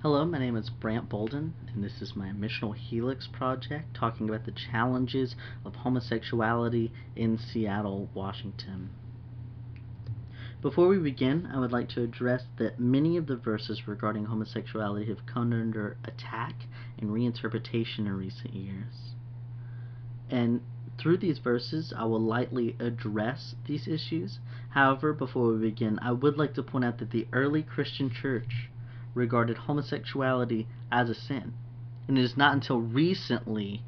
Hello, my name is Boldon, and this is my Missional Helix project talking about the challenges of homosexuality in Seattle, Washington. Before we begin, I would like to address that many of the verses regarding homosexuality have come under attack and reinterpretation in recent years. And through these verses, I will lightly address these issues. However, before we begin, I would like to point out that the early Christian church regarded homosexuality as a sin. And it is not until recently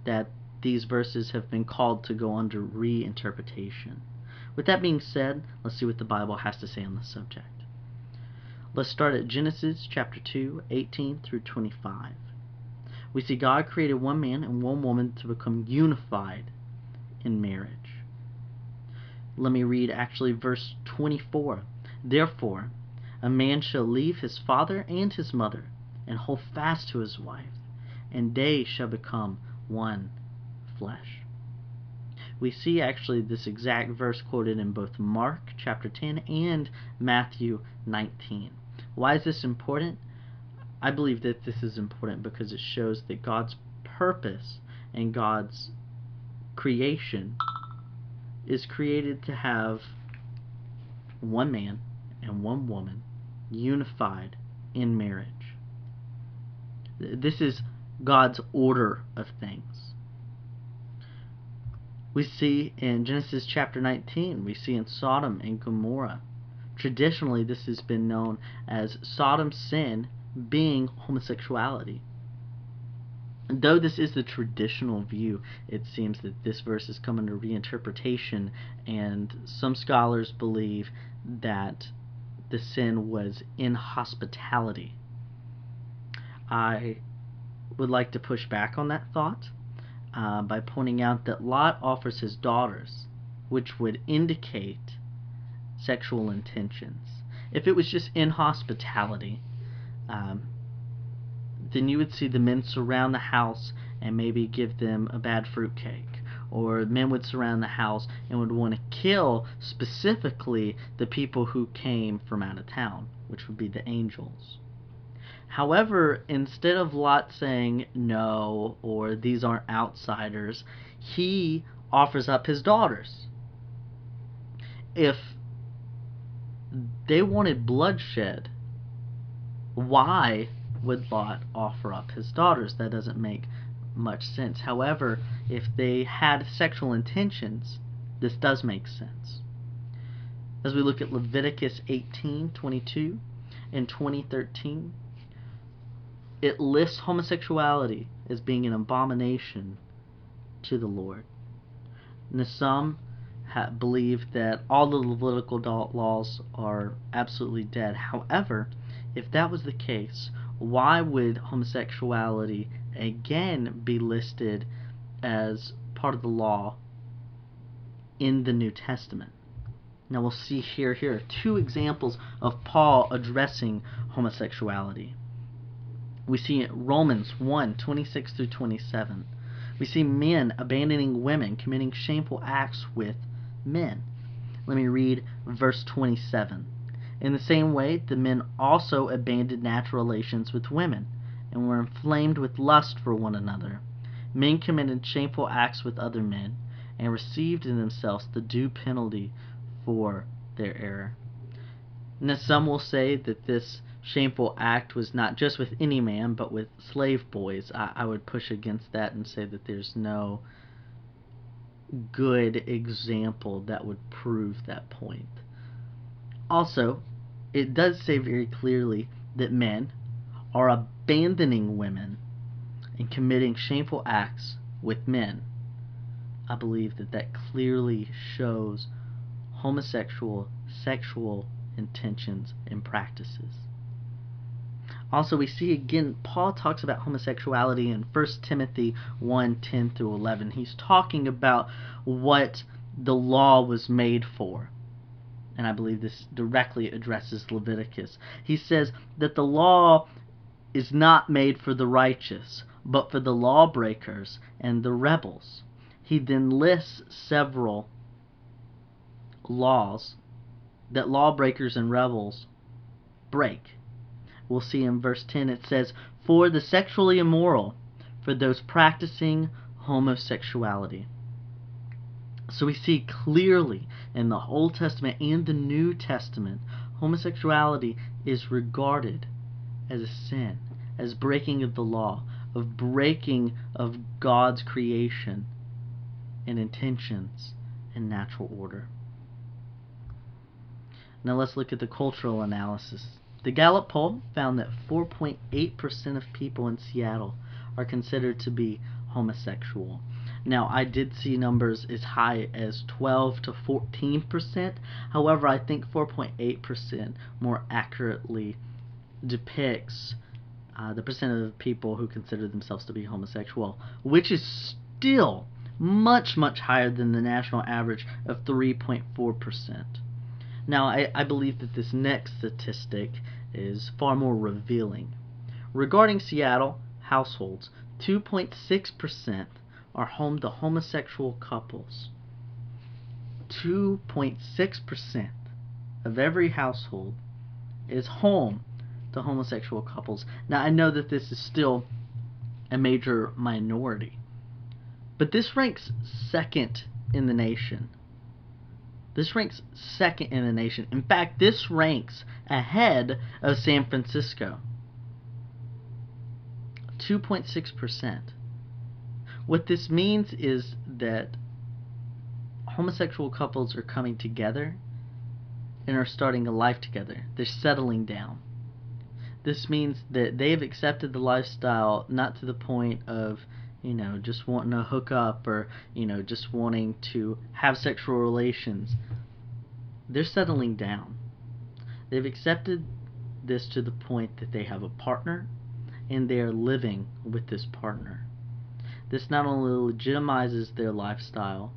that these verses have been called to go under reinterpretation. With that being said, let's see what the Bible has to say on this subject. Let's start at Genesis chapter 2, 18 through 25. We see God created one man and one woman to become unified in marriage. Let me read actually verse 24. Therefore, a man shall leave his father and his mother, and hold fast to his wife, and they shall become one flesh. We see actually this exact verse quoted in both Mark chapter 10 and Matthew 19. Why is this important? I believe that this is important because it shows that God's purpose and God's creation is created to have one man and one woman unified in marriage. This is God's order of things. We see in Genesis chapter 19, we see in Sodom and Gomorrah. Traditionally, this has been known as Sodom's sin being homosexuality. Though this is the traditional view, it seems that this verse has come under reinterpretation, and some scholars believe that the sin was inhospitality. I would like to push back on that thought by pointing out that Lot offers his daughters, which would indicate sexual intentions. If it was just inhospitality, then you would see the men surround the house and maybe give them a bad fruitcake. Or men would surround the house and would want to kill specifically the people who came from out of town, which would be the angels. However, instead of Lot saying no, or these aren't outsiders, he offers up his daughters. If they wanted bloodshed, why would Lot offer up his daughters? That doesn't make much sense. However, if they had sexual intentions, this does make sense. As we look at Leviticus 18:22 and 20:13, it lists homosexuality as being an abomination to the Lord. Now, some believe that all the Levitical laws are absolutely dead. However, if that was the case, why would homosexuality again be listed as part of the law in the New Testament? Now we'll see here are two examples of Paul addressing homosexuality. We see in Romans 1:26 through 27. We see men abandoning women, committing shameful acts with men. Let me read verse 27. In the same way, the men also abandoned natural relations with women, and were inflamed with lust for one another. Men committed shameful acts with other men, and received in themselves the due penalty for their error. Now some will say that this shameful act was not just with any man, but with slave boys. I would push against that and say that there's no good example that would prove that point. Also, it does say very clearly that men are abandoning women and committing shameful acts with men. I believe that that clearly shows homosexual sexual intentions and practices. Also, we see again, Paul talks about homosexuality in 1 Timothy 1:10 through 11. He's talking about what the law was made for. And I believe this directly addresses Leviticus. He says that the law is not made for the righteous, but for the lawbreakers and the rebels. He then lists several laws that lawbreakers and rebels break. we'll see in verse 10, it says, "For the sexually immoral, for those practicing homosexuality." So we see clearly in the Old Testament and the New Testament, homosexuality is regarded as a sin, as breaking of the law, of breaking of God's creation and intentions and natural order. Now let's look at the cultural analysis. The Gallup poll found that 4.8% of people in Seattle are considered to be homosexual. Now, I did see numbers as high as 12 to 14%. However, I think 4.8% more accurately depicts the percent of people who consider themselves to be homosexual, which is still much, much higher than the national average of 3.4%. Now, I believe that this next statistic is far more revealing. Regarding Seattle households, 2.6% are home to homosexual couples. 2.6% of every household is home to homosexual couples. Now, I know that this is still a major minority, but this ranks second in the nation. This ranks second in the nation. In fact, this ranks ahead of San Francisco. 2.6%. What this means is that homosexual couples are coming together and are starting a life together. They're settling down. This means that they've accepted the lifestyle, not to the point of, just wanting to hook up or, just wanting to have sexual relations. They're settling down. They've accepted this to the point that they have a partner and they are living with this partner. This not only legitimizes their lifestyle,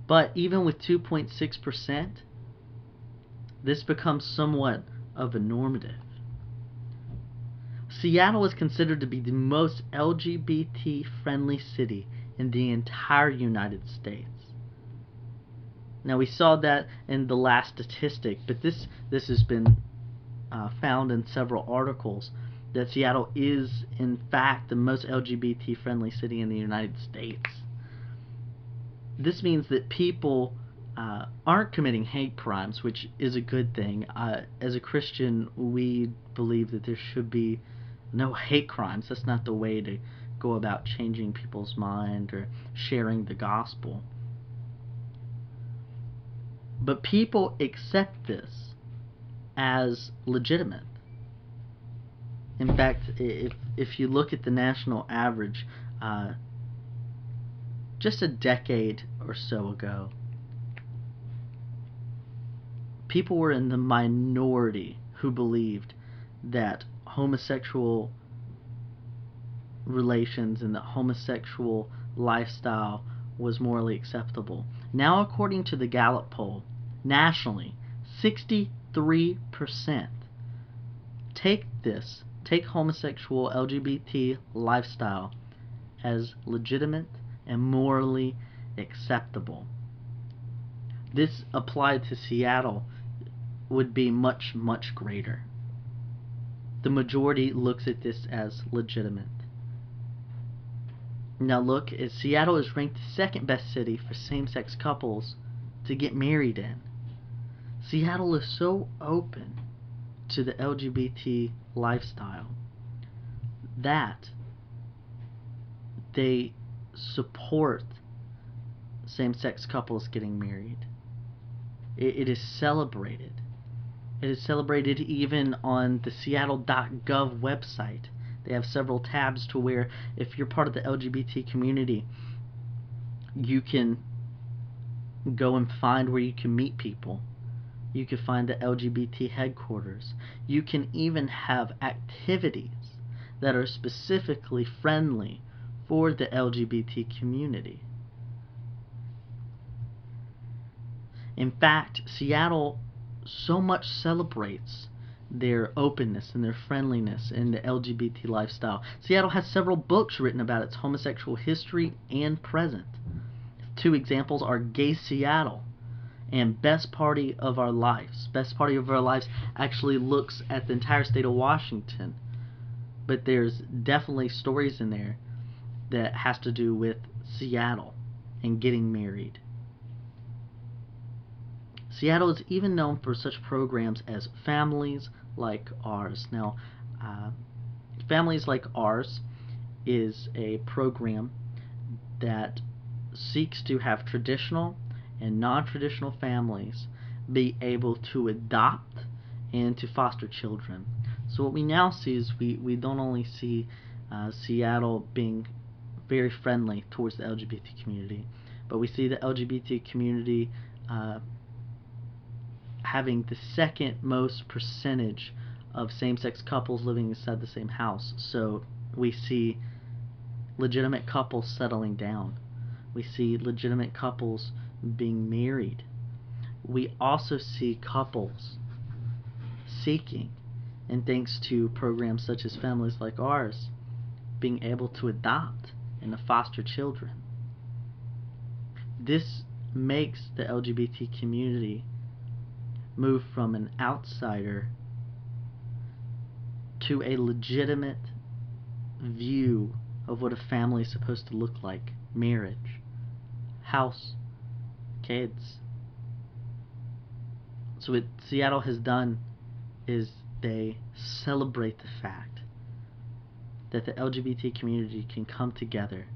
but even with 2.6%, this becomes somewhat of a normative. Seattle is considered to be the most LGBT-friendly city in the entire United States. Now, we saw that in the last statistic, but this has been found in several articles, that Seattle is, in fact, the most LGBT-friendly city in the United States. This means that people aren't committing hate crimes, which is a good thing. As a Christian, we believe that there should be no hate crimes. That's not the way to go about changing people's mind or sharing the gospel. But people accept this as legitimate. In fact, if you look at the national average, just a decade or so ago, people were in the minority who believed that homosexual relations and the homosexual lifestyle was morally acceptable. Now, according to the Gallup poll, nationally, 63% take homosexual LGBT lifestyle as legitimate and morally acceptable. This applied to Seattle would be much, much greater. The majority looks at this as legitimate. Now look, Seattle is ranked the second best city for same-sex couples to get married in. Seattle is so open to the LGBT lifestyle that they support same-sex couples getting married. It is celebrated. It is celebrated even on the Seattle.gov website. They have several tabs to where if you're part of the LGBT community, you can go and find where you can meet people. You can find the LGBT headquarters. You can even have activities that are specifically friendly for the LGBT community. In fact, Seattle so much celebrates their openness and their friendliness in the LGBT lifestyle. Seattle has several books written about its homosexual history and present. Two examples are Gay Seattle And Best Party of Our Lives. Best Party of Our Lives actually looks at the entire state of Washington, but there's definitely stories in there that has to do with Seattle and getting married. Seattle is even known for such programs as Families Like Ours. Now, Families Like Ours is a program that seeks to have traditional and non-traditional families be able to adopt and to foster children. So what we now see is we don't only see Seattle being very friendly towards the LGBT community, but we see the LGBT community having the second most percentage of same-sex couples living inside the same house. So we see legitimate couples settling down. We see legitimate couples being married. We also see couples seeking, and thanks to programs such as Families Like Ours, being able to adopt and to foster children. This makes the LGBT community move from an outsider to a legitimate view of what a family is supposed to look like. Marriage, house, kids. So what Seattle has done is they celebrate the fact that the LGBT community can come together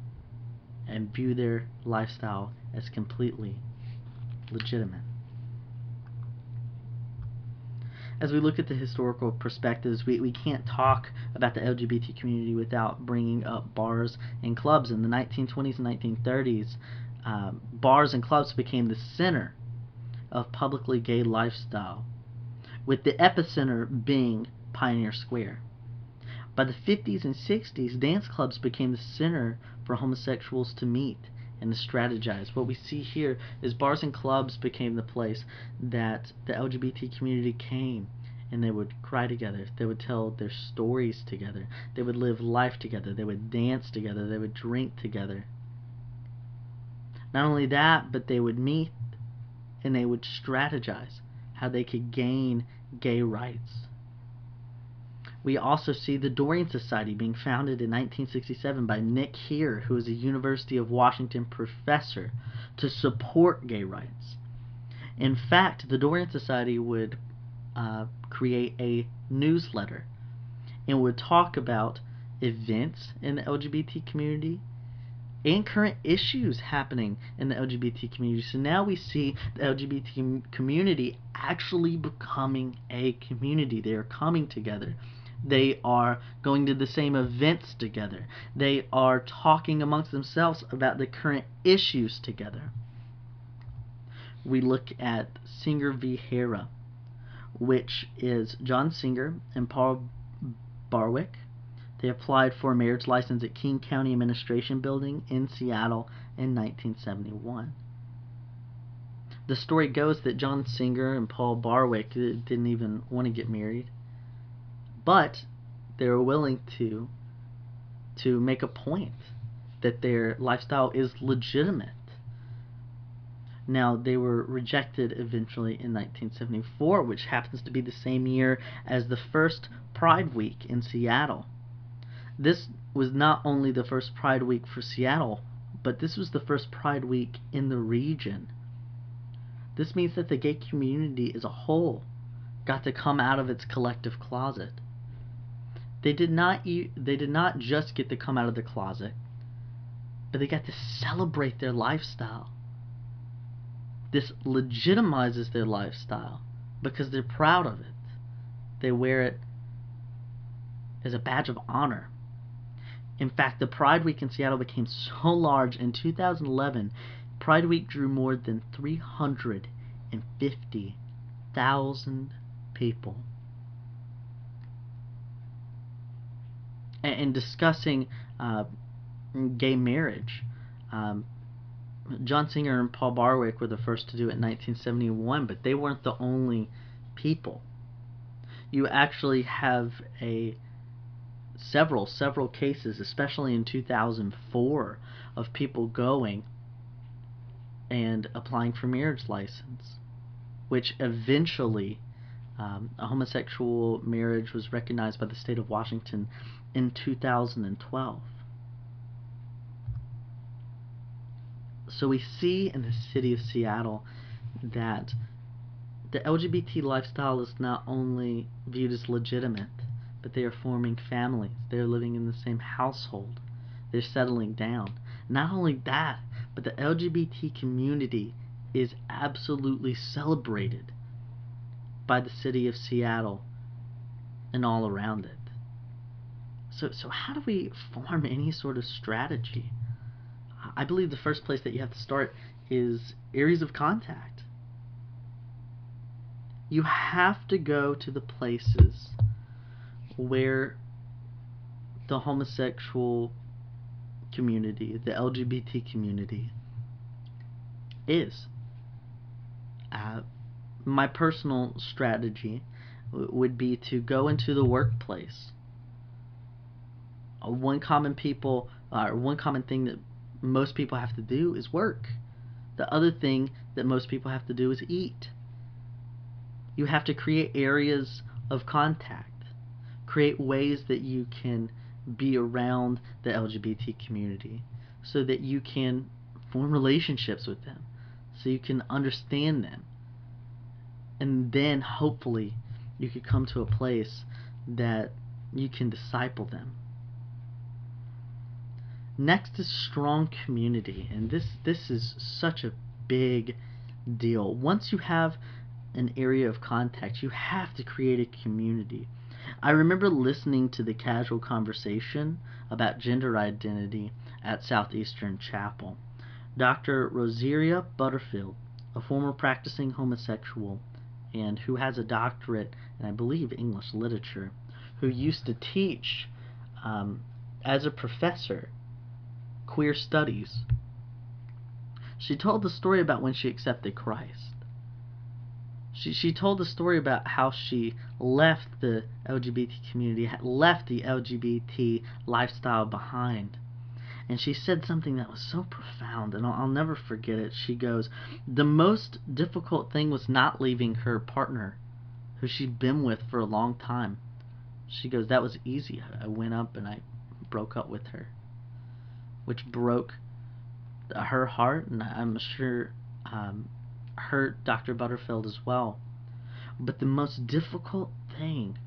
and view their lifestyle as completely legitimate. As we look at the historical perspectives, we can't talk about the LGBT community without bringing up bars and clubs. In the 1920s and 1930s, bars and clubs became the center of publicly gay lifestyle, with the epicenter being Pioneer Square. By the 50s and 60s, dance clubs became the center for homosexuals to meet and to strategize. What we see here is bars and clubs became the place that the LGBT community came, and they would cry together. They would tell their stories together. They would live life together. They would dance together. They would drink together. Not only that, but they would meet and they would strategize how they could gain gay rights. We also see the Dorian Society being founded in 1967 by Nick Heer, who is a University of Washington professor, to support gay rights. In fact, the Dorian Society would create a newsletter and would talk about events in the LGBT community and current issues happening in the LGBT community. So now we see the LGBT community actually becoming a community. They are coming together. They are going to the same events together. They are talking amongst themselves about the current issues together. We look at Singer v. Hera, which is John Singer and Paul Barwick. They applied for a marriage license at King County Administration Building in Seattle in 1971. The story goes that John Singer and Paul Barwick didn't even want to get married, but they were willing to make a point that their lifestyle is legitimate. Now, they were rejected eventually in 1974, which happens to be the same year as the first Pride Week in Seattle. This was not only the first Pride Week for Seattle, but this was the first Pride Week in the region. This means that the gay community as a whole got to come out of its collective closet. They did not just get to come out of the closet, but they got to celebrate their lifestyle. This legitimizes their lifestyle because they're proud of it. They wear it as a badge of honor. In fact, the Pride Week in Seattle became so large in 2011, Pride Week drew more than 350,000 people. And discussing gay marriage, John Singer and Paul Barwick were the first to do it in 1971, but they weren't the only people. You actually have several cases, especially in 2004, of people going and applying for marriage license which eventually a homosexual marriage was recognized by the state of Washington in 2012. So we see in the city of Seattle that the LGBT lifestyle is not only viewed as legitimate, but they are forming families. They're living in the same household. They're settling down. Not only that, but the LGBT community is absolutely celebrated by the city of Seattle and all around it. So how do we form any sort of strategy? I believe the first place that you have to start is areas of contact. You have to go to the places where the homosexual community, the LGBT community, is. My personal strategy would be to go into the workplace. One common thing that most people have to do is work. The other thing that most people have to do is eat. You have to create areas of contact, create ways that you can be around the LGBT community so that you can form relationships with them, so you can understand them. And then hopefully you could come to a place that you can disciple them. Next is strong community, and this is such a big deal. Once you have an area of contact, you have to create a community. I remember listening to the casual conversation about gender identity at Southeastern Chapel. Dr. Rosaria Butterfield, a former practicing homosexual and who has a doctorate in, I believe, English literature, who used to teach as a professor queer studies. She told the story about when she accepted Christ. She told the story about how she left the LGBT community, left the LGBT lifestyle behind. And she said something that was so profound, and I'll never forget it. She goes, the most difficult thing was not leaving her partner, who she'd been with for a long time. She goes, that was easy. I went up and I broke up with her, which broke her heart, and I'm sure hurt Dr. Butterfield as well. But the most difficult thing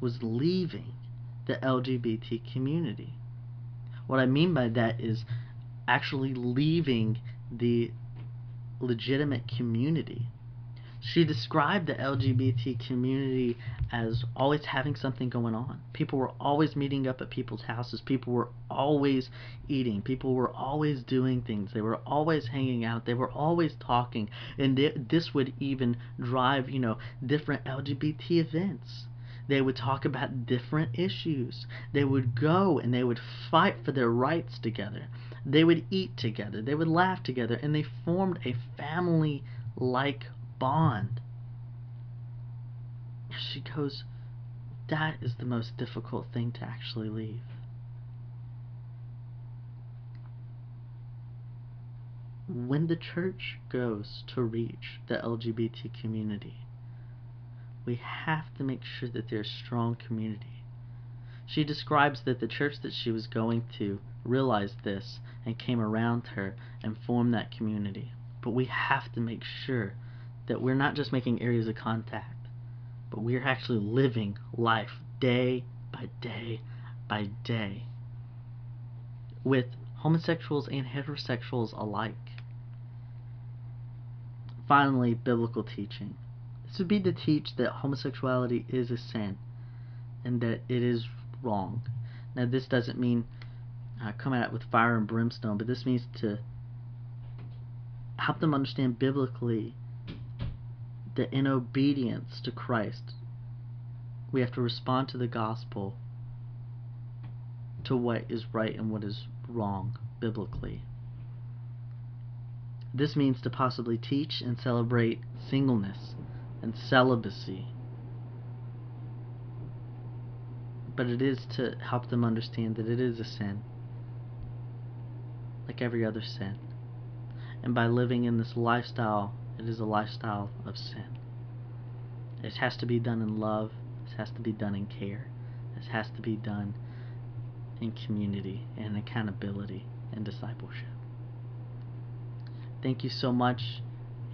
was leaving the LGBT community. What I mean by that is actually leaving the legitimate community. She described the LGBT community as always having something going on. People were always meeting up at people's houses. People were always eating. People were always doing things. They were always hanging out. They were always talking. And this would even drive, different LGBT events. They would talk about different issues. They would go and they would fight for their rights together. They would eat together. They would laugh together. And they formed a family-like bond. She goes, that is the most difficult thing to actually leave. When the church goes to reach the LGBT community, we have to make sure that there's strong community. She describes that the church that she was going to realized this and came around her and formed that community. But we have to make sure that we're not just making areas of contact, but we're actually living life day by day by day with homosexuals and heterosexuals alike. Finally, biblical teaching. This would be to teach that homosexuality is a sin and that it is wrong. Now, this doesn't mean coming out with fire and brimstone, but this means to help them understand biblically that in obedience to Christ, we have to respond to the gospel, to what is right and what is wrong biblically. This means to possibly teach and celebrate singleness and celibacy. But it is to help them understand that it is a sin, like every other sin. And by living in this lifestyle, it is a lifestyle of sin. It has to be done in love. It has to be done in care. It has to be done in community and accountability and discipleship. Thank you so much,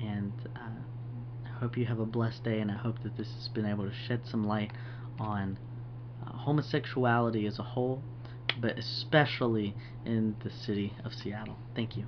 and I hope you have a blessed day, and I hope that this has been able to shed some light on homosexuality as a whole, but especially in the city of Seattle. Thank you.